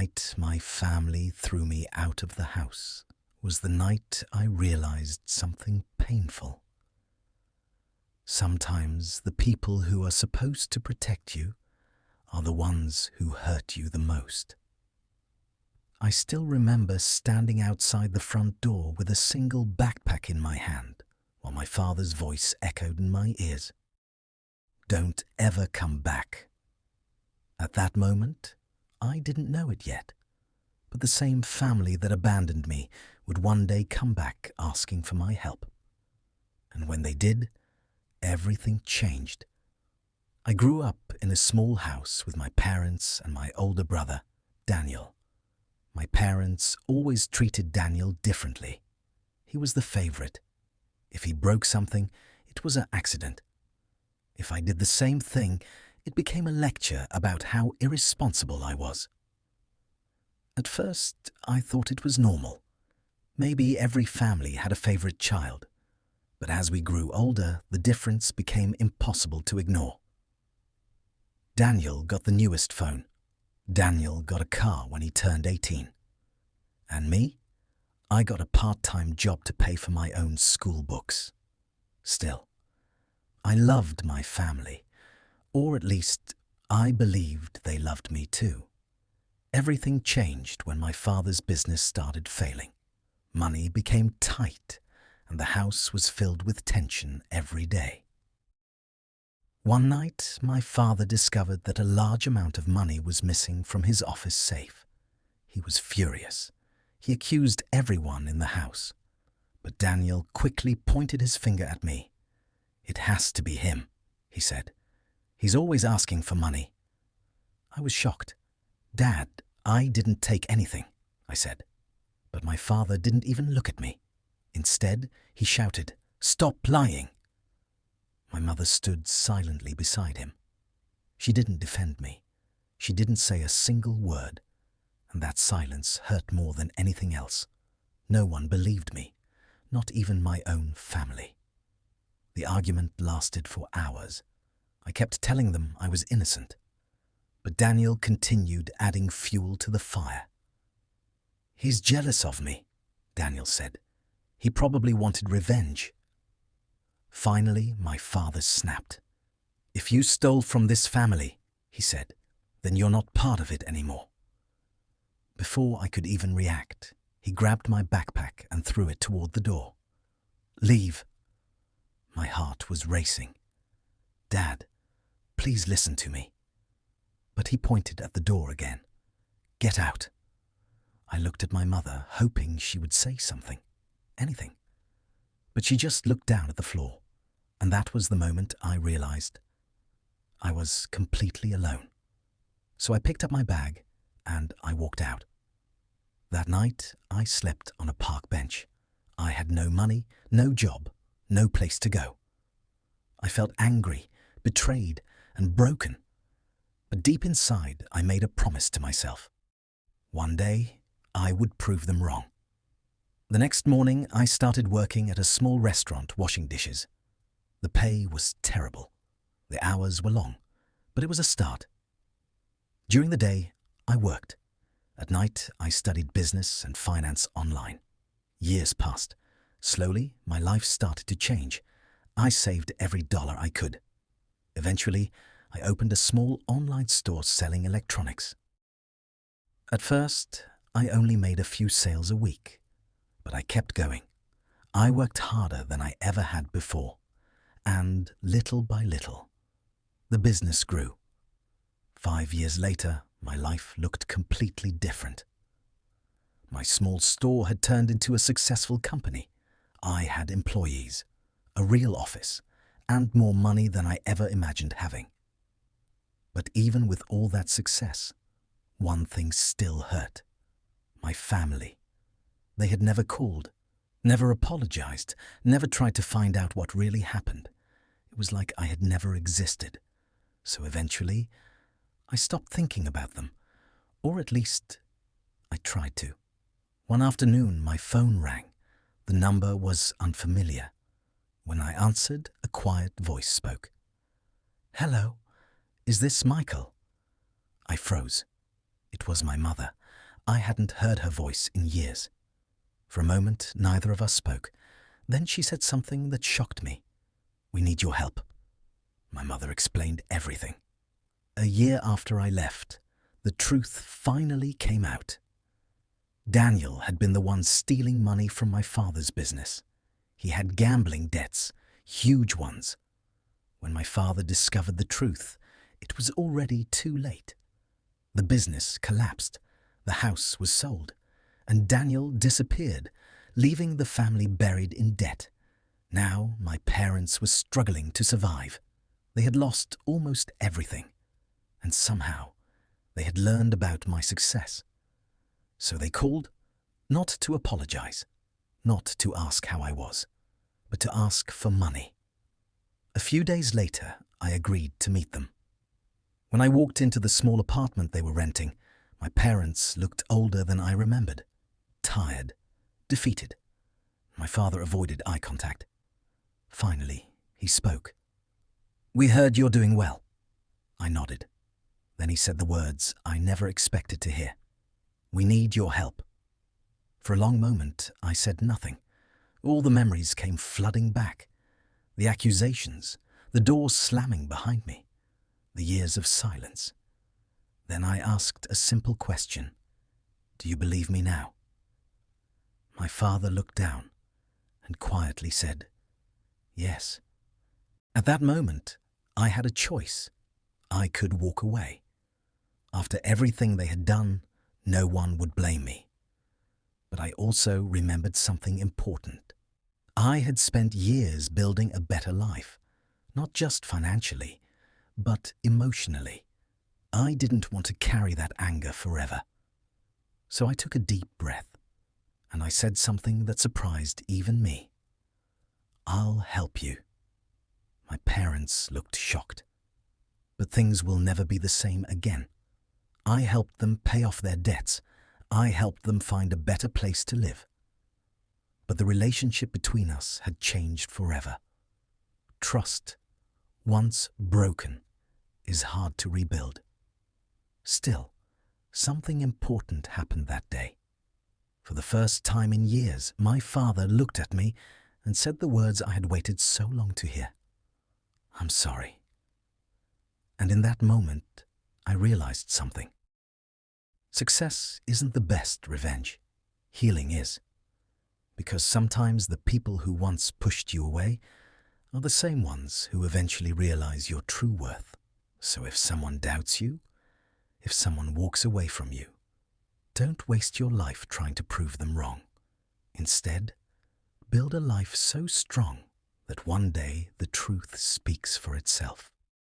night my family threw me out of the house was the night I realized something painful. Sometimes the people who are supposed to protect you are the ones who hurt you the most. I still remember standing outside the front door with a single backpack in my hand while my father's voice echoed in my ears. Don't ever come back. At that moment, I didn't know it yet, but the same family that abandoned me would one day come back asking for my help. And when they did, everything changed. I grew up in a small house with my parents and my older brother, Daniel. My parents always treated Daniel differently. He was the favorite. If he broke something, it was an accident. If I did the same thing, it became a lecture about how irresponsible I was. At first, I thought it was normal. Maybe every family had a favorite child. But as we grew older, the difference became impossible to ignore. Daniel got the newest phone. Daniel got a car when he turned 18. And me? I got a part-time job to pay for my own school books. Still, I loved my family, or at least I believed they loved me too. Everything changed when my father's business started failing. Money became tight, and the house was filled with tension every day. One night, my father discovered that a large amount of money was missing from his office safe. He was furious. He accused everyone in the house. But Daniel quickly pointed his finger at me. "It has to be him," he said. "He's always asking for money." I was shocked. "Dad, I didn't take anything," I said. But my father didn't even look at me. Instead, he shouted, "Stop lying!" My mother stood silently beside him. She didn't defend me. She didn't say a single word, and that silence hurt more than anything else. No one believed me, not even my own family. The argument lasted for hours. I kept telling them I was innocent, but Daniel continued adding fuel to the fire. "He's jealous of me," Daniel said. "He probably wanted revenge." Finally, my father snapped. "If you stole from this family," he said, "then you're not part of it anymore." Before I could even react, he grabbed my backpack and threw it toward the door. "Leave." My heart was racing. "Dad, please listen to me." But he pointed at the door again. "Get out." I looked at my mother, hoping she would say something, anything. But she just looked down at the floor, and that was the moment I realized I was completely alone. So I picked up my bag and I walked out. That night, I slept on a park bench. I had no money, no job, no place to go. I felt angry, betrayed, and broken. But deep inside, I made a promise to myself. One day, I would prove them wrong. The next morning, I started working at a small restaurant washing dishes. The pay was terrible. The hours were long, but it was a start. During the day, I worked. At night, I studied business and finance online. Years passed. Slowly, my life started to change. I saved every dollar I could. Eventually, I opened a small online store selling electronics. At first, I only made a few sales a week. But I kept going. I worked harder than I ever had before. And little by little, the business grew. 5 years later, my life looked completely different. My small store had turned into a successful company. I had employees, a real office, and more money than I ever imagined having. But even with all that success, one thing still hurt. My family. They had never called, never apologized, never tried to find out what really happened. It was like I had never existed. So eventually, I stopped thinking about them, or at least, I tried to. One afternoon, my phone rang. The number was unfamiliar. When I answered, a quiet voice spoke. "Hello, is this Michael?" I froze. It was my mother. I hadn't heard her voice in years. For a moment, neither of us spoke. Then she said something that shocked me. "We need your help." My mother explained everything. A year after I left, the truth finally came out. Daniel had been the one stealing money from my father's business. He had gambling debts, huge ones. When my father discovered the truth, it was already too late. The business collapsed, the house was sold, and Daniel disappeared, leaving the family buried in debt. Now my parents were struggling to survive. They had lost almost everything, and somehow they had learned about my success. So they called, not to apologize, not to ask how I was, but to ask for money. A few days later, I agreed to meet them. When I walked into the small apartment they were renting, my parents looked older than I remembered, tired, defeated. My father avoided eye contact. Finally, he spoke. "We heard you're doing well." I nodded. Then he said the words I never expected to hear. "We need your help." For a long moment, I said nothing. All the memories came flooding back. The accusations, the doors slamming behind me, the years of silence. Then I asked a simple question. "Do you believe me now?" My father looked down and quietly said, "Yes." At that moment, I had a choice. I could walk away. After everything they had done, no one would blame me. But I also remembered something important. I had spent years building a better life, not just financially, but emotionally. I didn't want to carry that anger forever. So I took a deep breath, and I said something that surprised even me. "I'll help you." My parents looked shocked. But things will never be the same again. I helped them pay off their debts. I helped them find a better place to live. But the relationship between us had changed forever. Trust, once broken, is hard to rebuild. Still, something important happened that day. For the first time in years, my father looked at me and said the words I had waited so long to hear. "I'm sorry." And in that moment, I realized something. Success isn't the best revenge. Healing is. Because sometimes the people who once pushed you away are the same ones who eventually realize your true worth. So if someone doubts you, if someone walks away from you, don't waste your life trying to prove them wrong. Instead, build a life so strong that one day the truth speaks for itself.